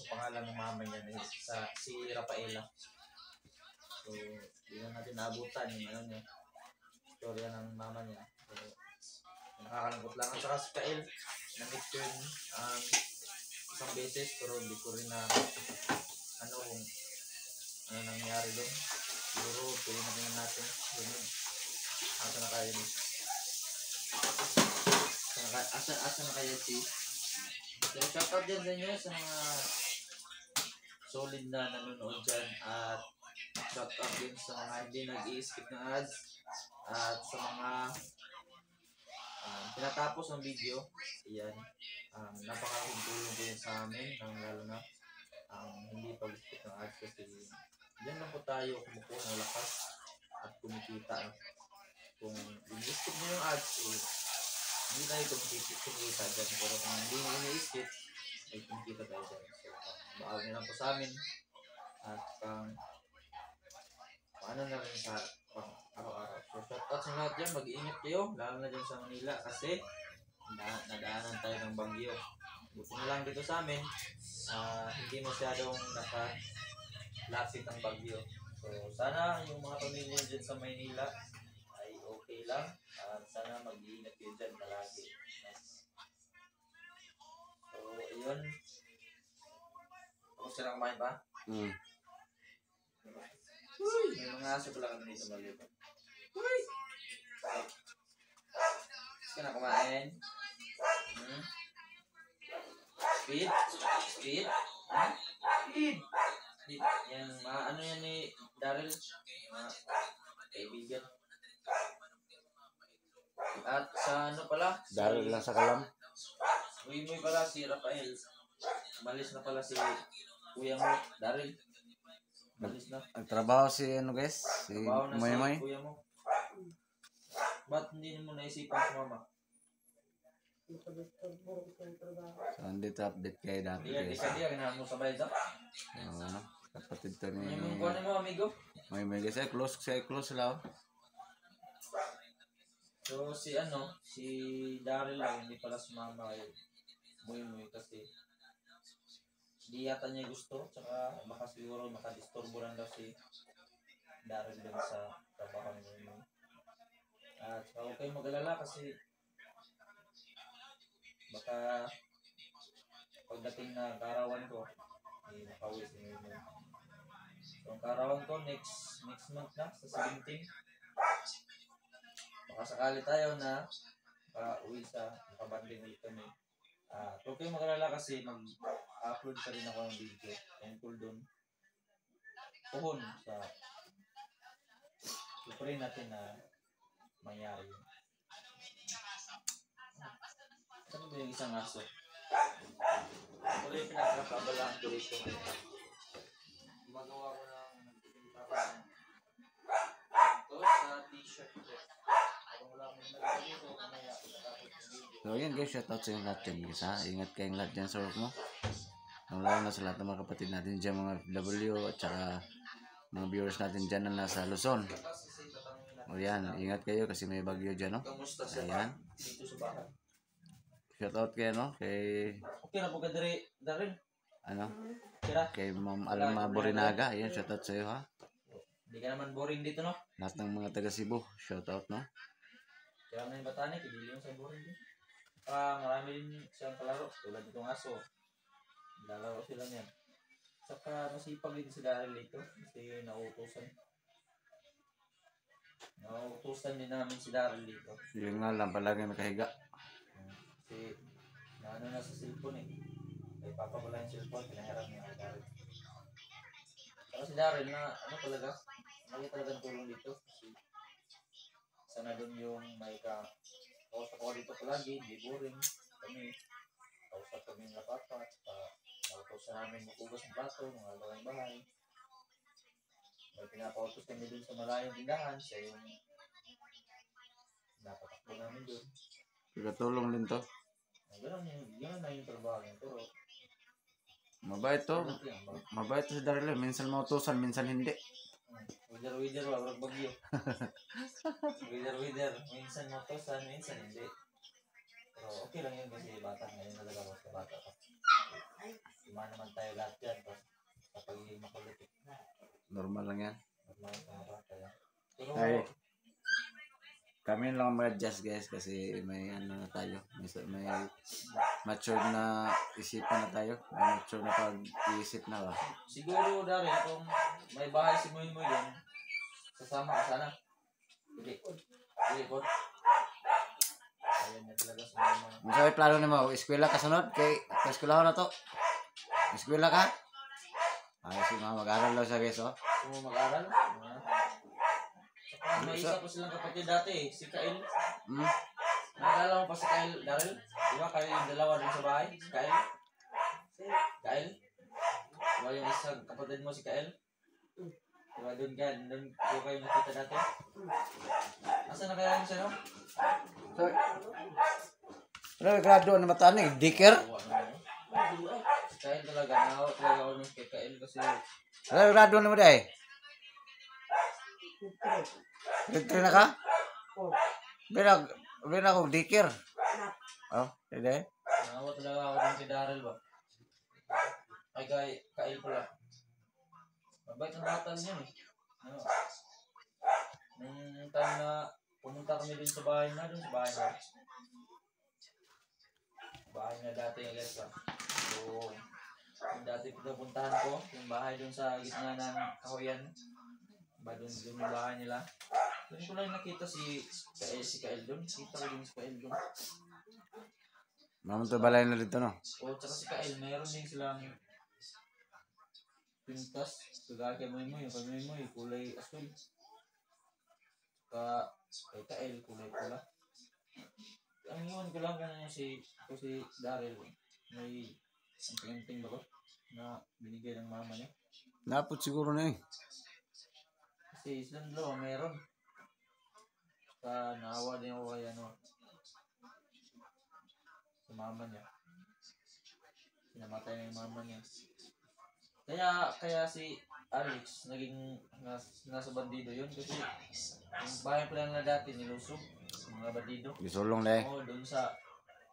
sa pangalan ng mama niya, si Rafaela. So, hindi na natin naabutan yung ano niya, istorya ng mama niya. So, nakakalangkot lang. At saka si Kael, na-meet ko yun isang beses, pero hindi ko rin na kung ano nangyari doon. Siguro, pwede na tingnan natin. Asa na kayo niya? Asa na kayo si? So, shoutout dyan sa inyo sa mga solid na nanonood dyan. At shoutout din sa mga hindi nag-i-skip ng ads. At sa mga pinatapos ng video. Ayan. Napakalaking tulong din sa amin. Lalo na hindi pag-skip ng ads kasi dyan lang po tayo kumukuha ng lakas at kumikita. Kung i-skip nyo yung ads, hindi tayo kumikita dyan. Pero kung hindi nyo i-skip, ay kumikita tayo dyan. So, baal nyo lang po sa amin. At paano na rin sa araw-araw. So, shoutout sa lahat dyan. Mag-iingat kayo. Lalo na dyan sa Manila. Kasi nadaanan tayo ng bagyo. Buti na lang dito sa amin. Hindi masyadong nakalapit ang bagyo. So, sana yung mga pamilya dyan sa Maynila ay okay lang. Sana mag-iingat kayo dyan palagi. So, ayun. Tapos sila kumain pa? May mga aso pala kami dito maliit. Gusto ka na kumain? Speed? Speed? Speed? Yan, ano yan ni Daryl? Kaibigan. At sa ano pala? Daryl lang sa kalam. Uy pala si Rafael. Malis na pala si kuya mo, Daryl. Malis na. Nagtrabaho si ano guys? Si Moy. Kuya mo. Ba't hindi mo naisipan sa mama? So, andito update kayo dati guys. Hindi ka ganahan mo sabay sa? Oo, kapatid to ni... Yung kuha mo, amigo? May guys, close lang. So, si Daryl lang, hindi pala sumama kayo. Muy kasi hindi yata niya gusto, tsaka baka siguro makadisturbo lang daw si Daryl din sa trabaho niya. At saka huwag kayong mag-alala kasi baka pagdating na karawan ko, nakauwi si Mimo. So, ang karawan ko next month na, sa 17. Baka sakali tayo na uwi sa makabanding ulit kami. Huwag kayong mag-alala kasi mag-upload pa rin ako ng video tungkol doon. Puhon sa pray natin na mangyari yun. Ano ba yung isang aso? Ito yung pinakakabalaan ko rito. Gumagawa ko ng nagtitinta ko ito sa t-shirt ko. Kung wala akong nagagawa dito, mamaya ako natapos yung video. So yun guys, shoutout sa yung lahat dyan guys ha. Ingat kayong lahat dyan sa work mo. Lalo na sa lahat ng mga kapatid natin dyan, mga FW at saka mga viewers natin dyan na nasa Luzon. O yan, ingat kayo kasi may bagyo dyan, no? Ayan. Dito sa bahay. Shoutout kayo, no? Okay na po ka Daryl. Ano? Kira? Kay Ma'am Alma Borinaga. Ayan, shoutout sa iyo, ha? Hindi ka naman boring dito, no? Lahat ng mga taga Cebu, shoutout, no? Kaya na yung batanik, hindi yung sa boring din. Marami din siyang kalaro. Tulad itong aso. Lalaro sila niyan. Saka masipag din si Daryl dito. Kasi nauutusan. Nauutusan din namin si Daryl dito. Yun nga lang, palagi nakahiga. Kasi naano na sa cellphone eh. Kaya papa ko lang yung cellphone, pinahiram niya kay Daryl. Saka si Daryl na ano talaga, may talagang tulong dito. Kasi sana doon yung may kausap ko dito palagi, di boring. Kami, kausap kami ng papa, at nautusan namin makugas ng plato, mga lawang bahay. May pinapautos kami doon sa malayong tindahan, siya yung napatakbo namin doon. Pagkatulong din to. Ganun na yung trabaho niya, pero mabait to. Mabait to si Daryl. Minsan mautusan, minsan hindi. Wither, wag bagyo. Wither, minsan mautusan, minsan hindi. Pero okay lang yun kasi bata ngayon talaga, bata pa. Lima naman tayo lahat yan. Kapag hindi makulit, Normal lang yan. normal sa mga bata yan. Pero, Ay, kami lang mag-adjust guys kasi may ano na tayo. May mature na isipan na tayo. May mature na pag-iisip na ba. siguro Daryl, kung may bahay si Moy Moy doon, sasama ka sana. Hindi. Hindi po. Ayan na talaga sa mga... Kung sa'yo plano na mo, eskwela ka sunod? Kay eskwela na to. Eskwela ka? Ay, si mga mag-aral lang siya guys, oh. Kung mo mag-aral, saka may isa po silang kapatid dati, si Kael. Hmm? Naalala mo pa si Kael, Daryl? Di ba kayo yung dalawa dun sa bahay? Si Kael? Kael? Di ba yung isang kapatid mo si Kael? Di ba doon po kayo nakita dati? Asa na kaya yun siya, no? Pero grado na mata ni Dicker. Awa naman, no? Si Kael talaga, naawa talaga ako ng kay Kael kasi Pero grado na mo dai. Grade na ka? Bina ko Dicker. Oh, hindi. naawa talaga ako dun kay Daryl ba? Ay, Kael pala. Mabait ang bata niya eh. Ano? Nung time na pumunta kami dun sa bahay na, bahay na dati yung guys ba? So, yung dati pinapuntahan ko, yung bahay dun sa gitna ng kahoyan, ba dun yung bahay nila. Doon ko lang nakita si Kael dun. Kita ko din si Kael dun. Mamo to balay na dito no. O, tsaka si Kael, mayroon din silang pintas. Kagaya kay Moy Moy, yung kay Moy Moy, kulay asul. Kay Kael, kulay pula. Ang iwan ko lang ganun si Daryl. May anting-anting ba ko na binigay ng mama niya. Dapat siguro na eh. Kasi silang dalawa meron. Naawa din ako kay sa mama niya. Sinamatay na yung mama niya. Kaya si Alex naging nasa bandido yun kasi yung bahay pala na dati nilusog yung mga bandido. Gisulong na eh. Oo, doon sa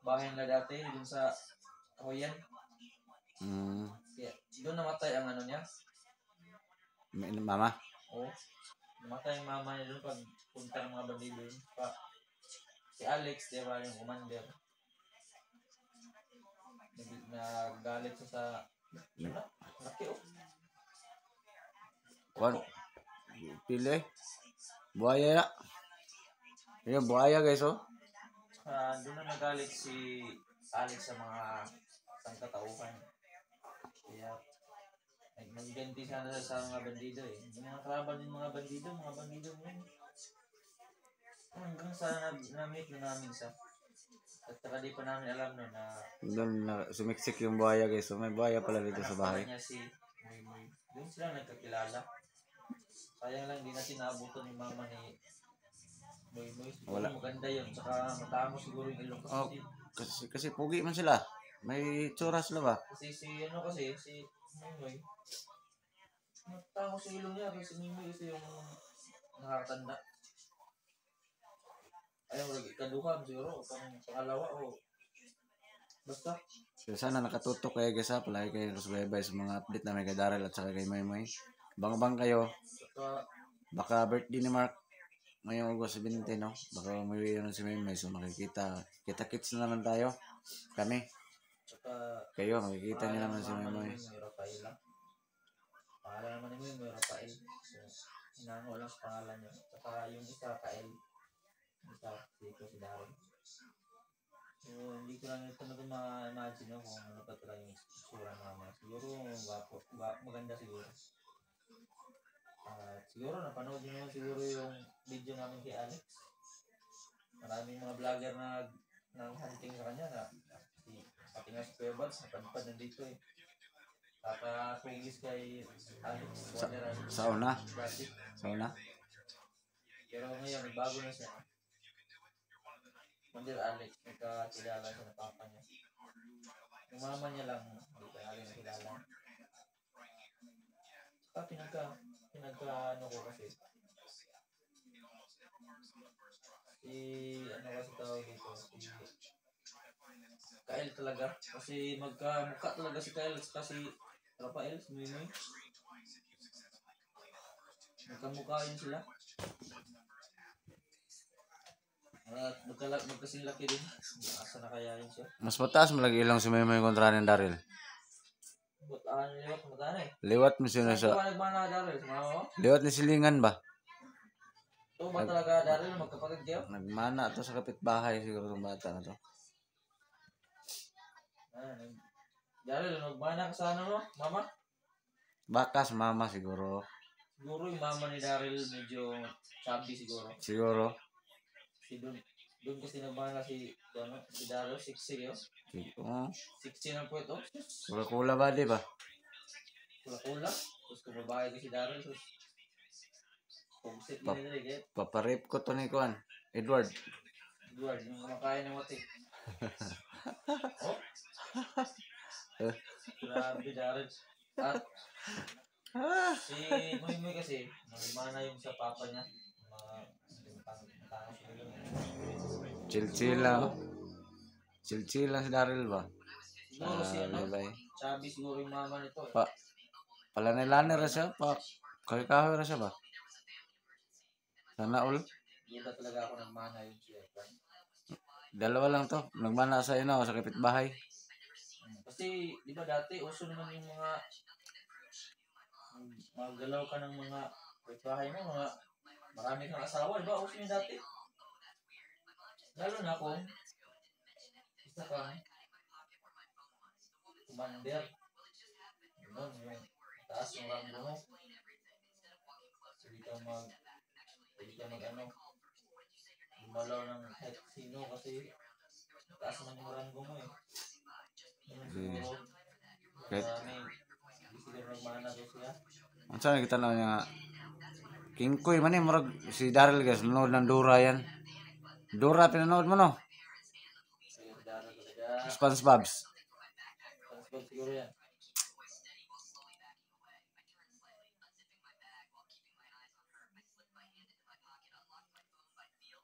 bahay na dati, doon sa kahoyan. Kaya doon namatay ang ano niya. Mama. Oo. Namatay yung mama niya doon pag punta ng mga bandido yun. Si Alex, di ba, yung commander. Nagalit siya sa... Laki oh. Kwan. Pili. Buaya ya. Yung buaya guys oh. Doon na nagalit si Alex sa mga sangkatauhan. Kaya nagganti sana sa mga bandido eh. Yung mga kalaban din mga bandido mo yun. Hanggang sa na-meet na namin sa at saka di pa namin alam no na Doon na sumiksik yung buaya guys. So may buaya pala dito sa bahay. niya si Moy Moy. Doon sila nagkakilala. Sayang lang di natin naabutan yung mama ni Moy Moy. Wala. Maganda yun. Saka matamo siguro yung ilong Oh, kasi kasi pugi man sila. May tsura sila ba? si Moy Moy. Matamo sa ilong niya kasi si Moy Moy kasi yung nakakatanda. Ayaw lagi kaduhan siguro pangalawa o basta So, sana nakatutok kayo guys ha. Palagi kayo nasubaybay sa mga update na may kay Daryl at saka kay Moy Moy. Bang kayo. saka Baka birthday ni Mark ngayong August 17 no. Baka may yun si Moy Moy. So makikita. Kita-kits na naman tayo. Kami. Kayo makikita niyo naman si Moy Moy. Pangalan naman ni Moy Rafael. So, hinango lang sa pangalan niya. Saka yung isa Kael. Si Darren. So, hindi ko lang talaga ma-imagine kung ano pa talaga yung sura naman. Siguro, maganda siguro. Siguro, napanood nyo naman siguro yung video namin kay Alex. Maraming mga vlogger na hunting sa kanya na pati nga si Kuya Buds, napadpad nandito eh. Tugis kay Alex. Sa una? Sa una? Pero ngayon, nagbago na siya. Mandir Alex, nagkakilala siya ng papa niya. Yung mama niya lang, hindi ka natin nakilala. Pinagka ano ko kasi. Ano kasi tawag dito, Kael talaga. Kasi magkamukha talaga si Kyle at si Rafael, si Mimoy. Magkamukha yun sila. At magkasing laki din. Asa na kaya yun siya? Mas mataas mo lagi ilang si Memo yung kontra ni Daryl. Butaan liwat matana eh. Liwat mo siya Saan sa... ba nagmana Daryl? Sa mga mo? Liwat ni Silingan ba? Ito ba talaga Daryl magkapatid kayo? Nagmana to sa kapitbahay siguro itong bata na to. Daryl, nagmana ka sa ano mo? Mama? Baka sa mama siguro. Siguro yung mama ni Daryl medyo chubby siguro. Siguro. Si doon kasi nagmana si Daryl, 60 yun. Oo. 60 na po ito. Kula-kula ba di ba? Kula-kula. Tapos kung babae ko si Daryl, tapos pagsit Pap- nila nila, Paparip ko to ni Kuan. Edward. Edward, yung kumakain ng wati. Oh? Grabe, Daryl. At si Muy kasi, nagmana yung sa papa niya. Chill-chill lang. Chill-chill lang si Daryl ba? Siguro si ano, Bye-bye. Chubby siguro yung mama nito. Palanay-lanay ra siya. Kahoy-kahoy ra siya ba? Sana all. Hindi talaga ako nagmana yung siya. Dalawa lang to. Nagmana sa ina o sa kapitbahay. Kasi, di ba dati, uso naman yung mga magalaw ka ng mga kapitbahay mo, mga marami kang asawa, di ba? Uso yung dati. Lalo na kung isa kang commander. Yun, yung taas yung ranggo mo. Hindi ka mag ano, gumalaw ng kahit sino kasi taas man yung ranggo mo eh. Yun siguro, Kahit hindi siguro nagmana doon siya. ang saan kita na niya King Koy man eh, murag si Daryl guys, nanood ng Dora yan. Dora pinanood mo no? Ayun, dara talaga. SpongeBob's. Transport siguro yan.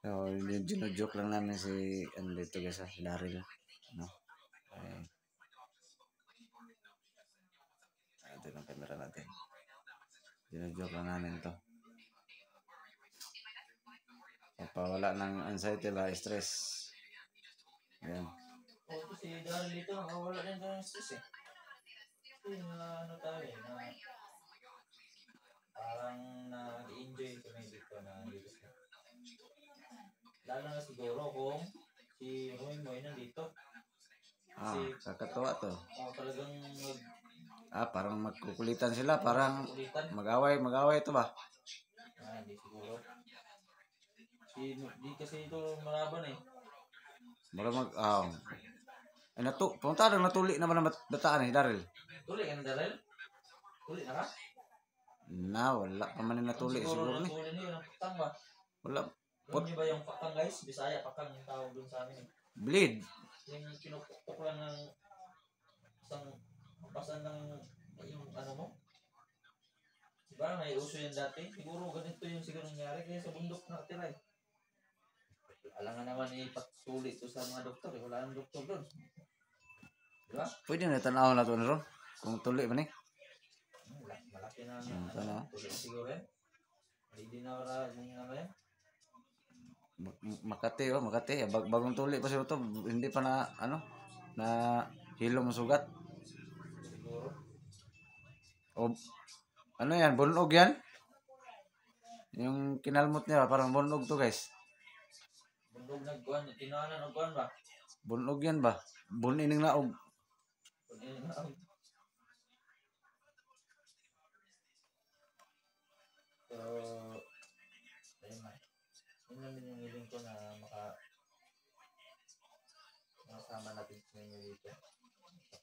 So, yung gino-joke lang namin si ano dito guys, si Daryl. No? Okay. Ito yung camera natin. Gino-joke lang namin to. Papawala ng anxiety ba, stress. Ayan. O ito si Daryl dito, nakawala din tayo ng stress eh. Kasi ano tayo eh, na parang nag-enjoy kami dito na dito siya. Lalo na siguro kung si Moy nandito. Kakatawa to. Talagang Parang magkukulitan sila, parang ulitan. mag-away ito ba? Hindi siguro. Di kasi ito malaban eh. Parang punta lang natuli naman ang bataan eh, Daryl. Tuli ka na Daryl? Tuli na ka? Wala pa man yung natuli siguro ni. Tuli niyo yung pakang ba? Wala. Alam niyo ba yung pakang guys? Bisaya pakang yung tawag dun sa amin eh. Bleed. Yung pinupuktok lang ng isang pasan ng yung ano mo. Diba may uso yan dati? Siguro ganito yung siguro nangyari kaya sa bundok nakatira eh. Alam nga naman ipatuli ito sa mga doktor eh. Wala nang doktor doon. Diba? Pwede na tanaw na to ni Ron. Kung tuli man eh. Malaki na Tanaw. tuli siguro eh. Hindi na wala yung ano yan. Makati. Bagong tuli pa siya ito. Hindi pa na na hilom sugat. Siguro. O ano yan? Bunog yan? Yung kinalmot niya parang bunog to guys. Bundog nagkuhan. Tinahanan nagkuhan ba? Bunog yan ba? Bunining naog. So, ayun na. Yun namin yung hiling ko na makasama natin sa inyo dito.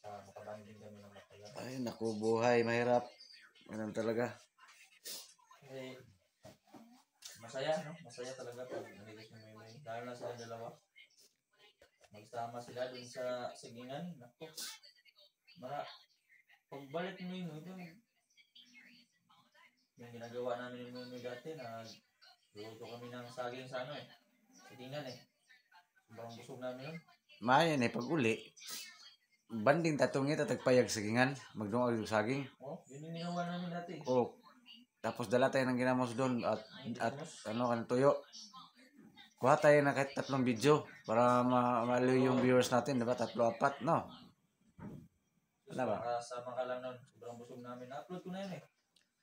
Makabanding kami ng matagal. Ay naku, buhay mahirap. Ganun talaga. Kasi, masaya, no? Masaya talaga pag nandito si Mimi. Dahil na sila dalawa. Magsama sila dun sa sigingan. Naku. Pagbalik ni Mimi dun, yung ginagawa namin ni Mimi dati na luto kami ng saging sa sigingan eh. Sobrang busog namin yun. Mayan eh, pag uli. banding tatong ito, tagpayag sagingan, magdungag yung saging. Oh, yun yung ginawa namin dati. O, tapos dala tayo ng ginamos doon at ano kan tuyo. Kuha tayo na kahit 3 video para maaliw yung viewers natin, diba? 3, 4, no? Ano ba? Sama ka lang nun. Sobrang busog namin. Na-upload ko na yun eh.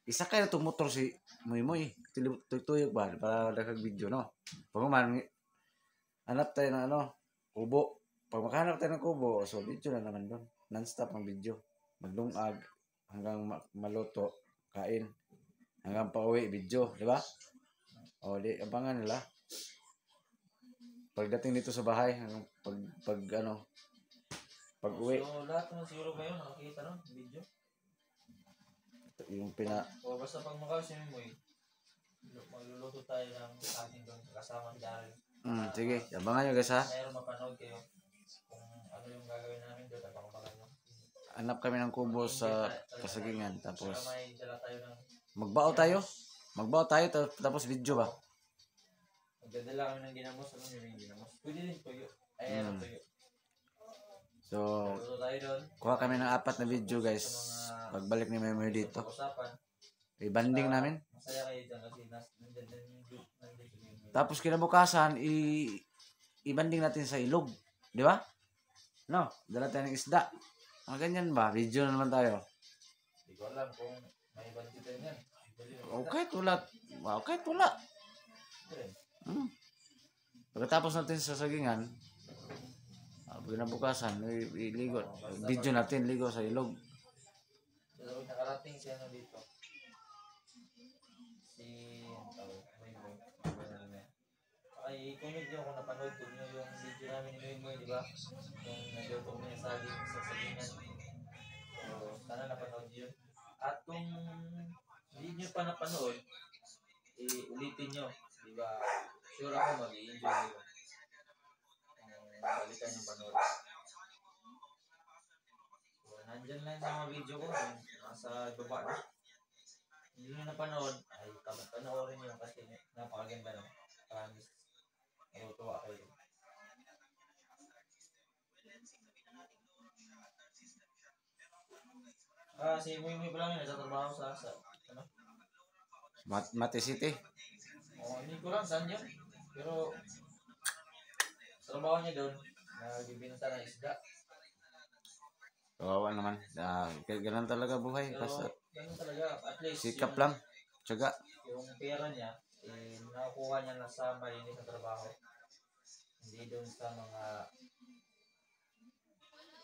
Isa kayo itong motor si Muy Muy. Tuyok ba? Para nakag video, no? Pag man, hanap tayo ng ano, kubo. Pag makahanap tayo ng kubo, so video na naman doon. Non-stop ang video. Magdungag hanggang maluto, kain. Hanggang pauwi, video, di ba? O, di, abangan nila. Pagdating dito sa bahay, hanggang pag uwi, So, lahat naman siguro kayo nakakita nun, video. yung O, basta pag makasin mo eh, magluluto tayo ng ating doon kasama si Daryl. sige, abangan nyo guys ha. Mayroon mapanood kayo kung ano yung gagawin namin doon. Abang-abangan nyo. Hanap kami ng kubo sa kasagingan. Tapos, Saka may dala tayo ng magbaw tayo. Magbaw tayo, tapos video ba? magdadala kami ng ginamos. Alam nyo yung ginamos? Pwede din tuyo. Ay, ano tuyo. So, Luto tayo doon. kuha kami ng 4 na video guys. Pagbalik ni Memoy dito. Usapan. I-banding namin. Masaya kayo dyan kasi nandyan yung Tapos kinabukasan, i-banding natin sa ilog. Di ba? No, dala tayo ng isda. Mga ganyan ba? Video na naman tayo. Hindi ko alam kung may budget din yan. Okay, tula. Okay, tula. Pagkatapos natin sa sagingan, kinabukasan, iligo. Video natin, ligo sa ilog. So, nakarating siya ano dito. Ay, comment nyo kung napanood ko nyo yung video namin ni Moy, di ba? Yung nagluto mo yung saging sa sagingan. So, sana napanood nyo yun. At kung hindi nyo pa napanood, ulitin nyo. Di ba? Sure ako mag-i-enjoy nyo. Balikan yung panood. So, nandyan lang sa mga video ko. Nasa baba na. Hindi nyo napanood, ay panoorin nyo kasi napakaganda na. Promise. Natutuwa kayo. Si Muy pa lang yun, nagtatrabaho sa ano? Mate City. Hindi ko lang saan yun. Pero, sa trabaho niya doon, nagbibinta ng isda. Kawawa naman. Ganun talaga buhay. Pero, Basta ganun talaga. At least, sikap lang. Tsaga. yung pera niya, nakukuha niya na sa malinis na trabaho. Hindi doon sa mga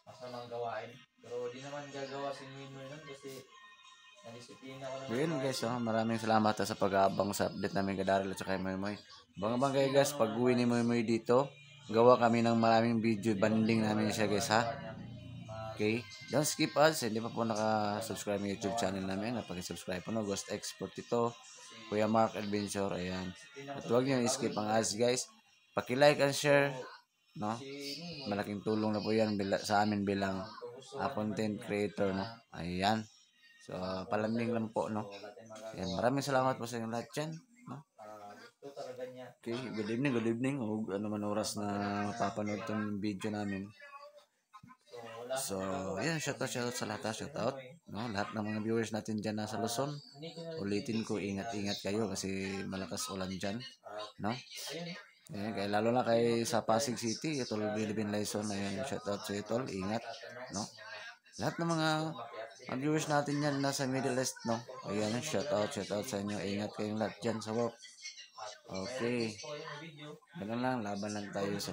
masamang gawain. Pero di naman gagawa si Mimoy nun kasi nadisiplina ko naman. Yun guys, maraming salamat sa pag-aabang sa update namin kay Daryl at saka kay Moy. Bang kayo guys, pag uwi ni Moy dito, gawa kami ng maraming video, banding namin siya guys ha. Okay, don't skip ads. Hindi pa po naka-subscribe ng YouTube channel namin. Napag-subscribe po no, Ghost X42, Kuya Mark Adventure, ayan. At huwag niyo i-skip ang ads guys. Paki-like and share, no? Malaking tulong na po yan sa amin bilang content creator, no? Ayan. So, palambing lang po, no? Ayan, maraming salamat po sa inyong lahat dyan, no? Okay, good evening. O ano man oras na mapapanood itong video namin. So, ayan, shoutout sa lahat, shoutout, no? Lahat ng mga viewers natin dyan nasa Luzon. Ulitin ko, ingat-ingat kayo kasi malakas ulan dyan, no? Ayan, kaya lalo na kay sa Pasig City, Tol Bilibin Laison, ayan, shoutout sa Tol, ingat, no? Lahat ng mga viewers natin yan nasa Middle East, no? Ayan, shoutout sa inyo, ingat kayong lahat dyan sa work. Okay, ganun lang, laban lang tayo sa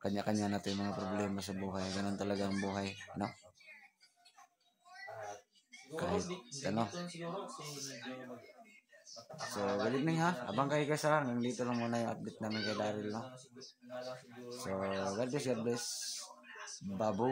kanya-kanya natin mga problema sa buhay. Ganun talaga ang buhay, no? Kahit, ano? So, good evening ha. Abang kayo guys ha. Hanggang dito lang muna yung update namin kay Daryl, no? So, God bless. Babu.